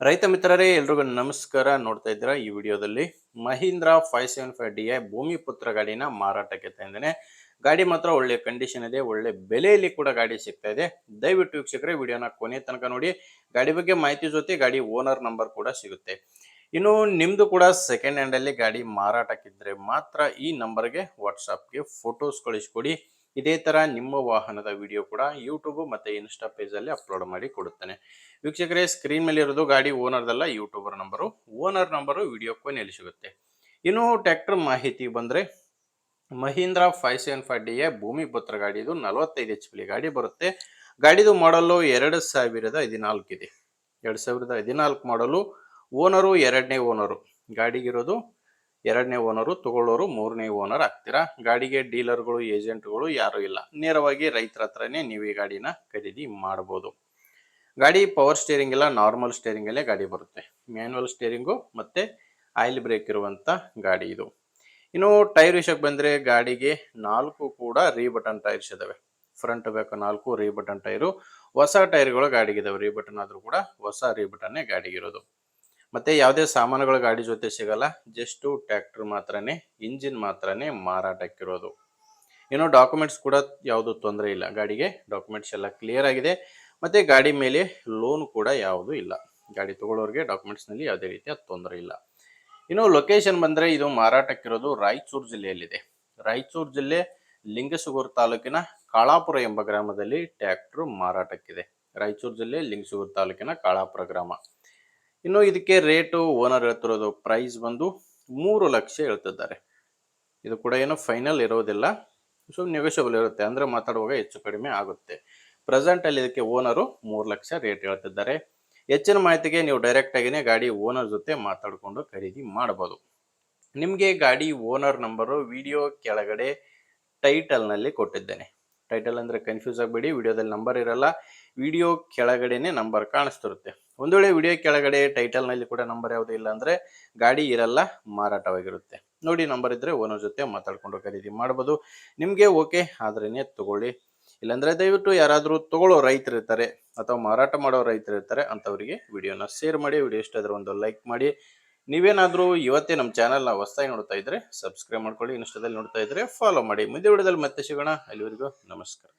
ರೈತ ಮಿತ್ರರೇ ಎಲ್ರಿಗೂ ನಮಸ್ಕಾರ. ನೋಡ್ತಾ ಇದ್ದೀರಾ ಈ ವಿಡಿಯೋದಲ್ಲಿ ಮಹೀಂದ್ರ 575DI ಭೂಮಿ ಪುತ್ರ ಗಾಡಿನ ಮಾರಾಟಕ್ಕೆ ತಂದಿದ್ದೇನೆ. ಗಾಡಿ ಮಾತ್ರ ಒಳ್ಳೆ ಕಂಡೀಷನ್ ಇದೆ, ಒಳ್ಳೆ ಬೆಲೆಯಲ್ಲಿ ಕೂಡ ಗಾಡಿ ಸಿಗ್ತಾ ಇದೆ. ದಯವಿಟ್ಟು ವೀಕ್ಷಕರೇ ವಿಡಿಯೋನ ಕೊನೆ ತನಕ ನೋಡಿ. ಗಾಡಿ ಬಗ್ಗೆ ಮಾಹಿತಿ ಜೊತೆ ಗಾಡಿ ಓನರ್ ನಂಬರ್ ಕೂಡ ಸಿಗುತ್ತೆ. ಇನ್ನು ನಿಮ್ದು ಕೂಡ ಸೆಕೆಂಡ್ ಹ್ಯಾಂಡ್ ಅಲ್ಲಿ ಗಾಡಿ ಮಾರಾಟಕ್ಕಿದ್ರೆ ಮಾತ್ರ ಈ ನಂಬರ್ಗೆ ವಾಟ್ಸಾಪ್ಗೆ ಫೋಟೋಸ್ ಕಳಿಸ್ಕೊಡಿ. ಇದೇ ತರ ನಿಮ್ಮ ವಾಹನದ ವಿಡಿಯೋ ಕೂಡ ಯೂಟ್ಯೂಬ್ ಮತ್ತೆ ಇನ್ಸ್ಟಾ ಪೇಜ್ ಅಲ್ಲಿ ಅಪ್ಲೋಡ್ ಮಾಡಿ ಕೊಡುತ್ತೇನೆ. ವೀಕ್ಷಕರೇ ಸ್ಕ್ರೀನ್ ಮೇಲೆ ಇರೋದು ಗಾಡಿ ಓನರ್ದಲ್ಲ, YouTuber number. Owner number video ಕೊನೆಯಲ್ಲಿ ಸಿಗುತ್ತೆ. ಇನ್ನು ಟ್ರ್ಯಾಕ್ಟರ್ ಮಾಹಿತಿ ಬಂದ್ರೆ ಮಹೀಂದ್ರ 575DI ಭೂಮಿ ಪುತ್ರ ಗಾಡಿ. ಇದು 45 HP ಗಾಡಿ ಬರುತ್ತೆ. ಗಾಡಿದು ಮಾಡಲು 2014 ಇದೆ. 2014 ಮಾಡಲು. ಓನರು ಎರಡನೇ ಓನರು. ಗಾಡಿಗಿರೋದು ಎರಡನೇ ಓನರು, ತಗೊಳ್ಳೋರು ಮೂರನೇ ಓನರ್ ಆಗ್ತೀರಾ. ಗಾಡಿಗೆ ಡೀಲರ್ಗಳು ಏಜೆಂಟ್ಗಳು ಯಾರು ಇಲ್ಲ, ನೇರವಾಗಿ ರೈತರ ಹತ್ರನೇ ನೀವು ಈ ಗಾಡಿನ ಖರೀದಿ ಮಾಡಬಹುದು. ಗಾಡಿ ಪವರ್ ಸ್ಟೇರಿಂಗ್ ಇಲ್ಲ, ನಾರ್ಮಲ್ ಸ್ಟೇರಿಂಗ್ ಅಲ್ಲೇ ಗಾಡಿ ಬರುತ್ತೆ. ಮ್ಯಾನ್ಯುವಲ್ ಸ್ಟೇರಿಂಗು ಮತ್ತೆ ಆಯಿಲ್ ಬ್ರೇಕ್ ಇರುವಂತ ಗಾಡಿ ಇದು. ಇನ್ನು ಟೈರ್ ವಿಷಯಕ್ಕೆ ಬಂದ್ರೆ ಗಾಡಿಗೆ 4 ಕೂಡ ರೀಬಟನ್ ಟೈರ್ಸ್ ಇದಾವೆ. ಫ್ರಂಟ್ ಬ್ಯಾಕ್ 4 ರೀಬಟನ್ ಟೈರು. ಹೊಸ ಟೈರ್ಗಳು ಗಾಡಿಗಿದಾವೆ. ರೀಬಟನ್ ಆದ್ರೂ ಕೂಡ ಹೊಸ ರೀಬಟನ್ನೇ ಗಾಡಿಗಿರೋದು. ಮತ್ತೆ ಯಾವುದೇ ಸಾಮಾನುಗಳು ಗಾಡಿ ಜೊತೆ ಸಿಗಲ್ಲ, ಜಸ್ಟ್ ಟ್ರ್ಯಾಕ್ಟರ್ ಮಾತ್ರನೇ, ಇಂಜಿನ್ ಮಾತ್ರನೇ ಮಾರಾಟಕ್ಕಿರೋದು. ಇನ್ನು ಡಾಕ್ಯುಮೆಂಟ್ಸ್ ಕೂಡ ಯಾವುದು ತೊಂದರೆ ಇಲ್ಲ. ಗಾಡಿಗೆ ಡಾಕ್ಯುಮೆಂಟ್ಸ್ ಎಲ್ಲ ಕ್ಲಿಯರ್ ಆಗಿದೆ. ಮತ್ತೆ ಗಾಡಿ ಮೇಲೆ ಲೋನ್ ಕೂಡ ಯಾವುದು ಇಲ್ಲ. ಗಾಡಿ ತಗೊಳ್ಳೋರಿಗೆ ಡಾಕ್ಯುಮೆಂಟ್ಸ್ ನಲ್ಲಿ ಯಾವುದೇ ರೀತಿಯ ತೊಂದರೆ ಇಲ್ಲ. ಇನ್ನು ಲೊಕೇಶನ್ ಬಂದ್ರೆ ಇದು ಮಾರಾಟಕ್ಕಿರೋದು ರಾಯಚೂರು ಜಿಲ್ಲೆಯಲ್ಲಿದೆ. ರಾಯಚೂರು ಜಿಲ್ಲೆ ಲಿಂಗಸೂಗೂರು ತಾಲೂಕಿನ ಕಾಳಾಪುರ ಎಂಬ ಗ್ರಾಮದಲ್ಲಿ ಟ್ರ್ಯಾಕ್ಟರ್ ಮಾರಾಟಕ್ಕಿದೆ. ರಾಯಚೂರು ಜಿಲ್ಲೆ ಲಿಂಗಸೂಗೂರು ತಾಲೂಕಿನ ಕಾಳಾಪುರ ಗ್ರಾಮ. ಇನ್ನು ಇದಕ್ಕೆ ರೇಟು ಓನರ್ ಹೇಳ್ತಿರೋದು ಪ್ರೈಸ್ ಬಂದು 3 ಲಕ್ಷ ಹೇಳ್ತಿದ್ದಾರೆ. ಇದು ಕೂಡ ಏನು ಫೈನಲ್ ಇರೋದಿಲ್ಲ, ಸೊ ನೆಗೋಷಿಯಬಲ್ ಇರುತ್ತೆ. ಅಂದ್ರೆ ಮಾತಾಡುವಾಗ ಹೆಚ್ಚು ಕಡಿಮೆ ಆಗುತ್ತೆ. ಪ್ರೆಸೆಂಟ್ ಅಲ್ಲಿ ಇದಕ್ಕೆ ಓನರು 3 ಲಕ್ಷ ರೇಟ್ ಹೇಳ್ತಿದ್ದಾರೆ. ಹೆಚ್ಚಿನ ಮಾಹಿತಿಗೆ ನೀವು ಡೈರೆಕ್ಟ್ ಆಗಿನೇ ಗಾಡಿ ಓನರ್ ಜೊತೆ ಮಾತಾಡಿಕೊಂಡು ಖರೀದಿ ಮಾಡಬಹುದು. ನಿಮಗೆ ಗಾಡಿ ಓನರ್ ನಂಬರು ವಿಡಿಯೋ ಕೆಳಗಡೆ ಟೈಟಲ್ ನಲ್ಲಿ ಕೊಟ್ಟಿದ್ದೇನೆ. ಟೈಟಲ್ ಅಂದ್ರೆ ಕನ್ಫ್ಯೂಸ್ ಆಗಬೇಡಿ, ವಿಡಿಯೋದಲ್ಲಿ ನಂಬರ್ ಇರಲ್ಲ, ವಿಡಿಯೋ ಕೆಳಗಡೆನೆ ನಂಬರ್ ಕಾಣಿಸ್ತಿರುತ್ತೆ. ಒಂದು ವೇಳೆ ವಿಡಿಯೋ ಕೆಳಗಡೆ ಟೈಟಲ್ ನಲ್ಲಿ ಕೂಡ ನಂಬರ್ ಯಾವುದೂ ಇಲ್ಲ ಅಂದ್ರೆ ಗಾಡಿ ಇರಲ್ಲ, ಮಾರಾಟವಾಗಿರುತ್ತೆ. ನೋಡಿ, ನಂಬರ್ ಇದ್ರೆ ಓನರ್ ಜೊತೆ ಮಾತಾಡ್ಕೊಂಡು ಖರೀದಿ ಮಾಡಬಹುದು. ನಿಮ್ಗೆ ಓಕೆ ಆದ್ರೇನೆ ತಗೊಳ್ಳಿ, ಇಲ್ಲಾಂದ್ರೆ ದಯವಿಟ್ಟು ಯಾರಾದ್ರೂ ತಗೊಳ್ಳೋ ರೈತರು ಇರ್ತಾರೆ ಅಥವಾ ಮಾರಾಟ ಮಾಡೋ ರೈತರು ಇರ್ತಾರೆ ಅಂತವರಿಗೆ ವಿಡಿಯೋನ ಶೇರ್ ಮಾಡಿ. ವಿಡಿಯೋ ಇಷ್ಟ ಆದ್ರೆ ಒಂದು ಲೈಕ್ ಮಾಡಿ. ನೀವೇನಾದ್ರೂ ಇವತ್ತೇ ನಮ್ಮ ಚಾನಲ್ನ ಹೊಸದಾಗಿ ನೋಡ್ತಾ ಇದ್ರೆ ಸಬ್ಸ್ಕ್ರೈಬ್ ಮಾಡ್ಕೊಳ್ಳಿ. ಇನ್ಸ್ಟಾದಲ್ಲಿ ನೋಡ್ತಾ ಇದ್ರೆ ಫಾಲೋ ಮಾಡಿ. ಮುಂದೆ ವಿಡಿಯೋದಲ್ಲಿ ಮತ್ತೆ ಸಿಗೋಣ. ಅಲ್ಲಿವರೆಗೂ ನಮಸ್ಕಾರ.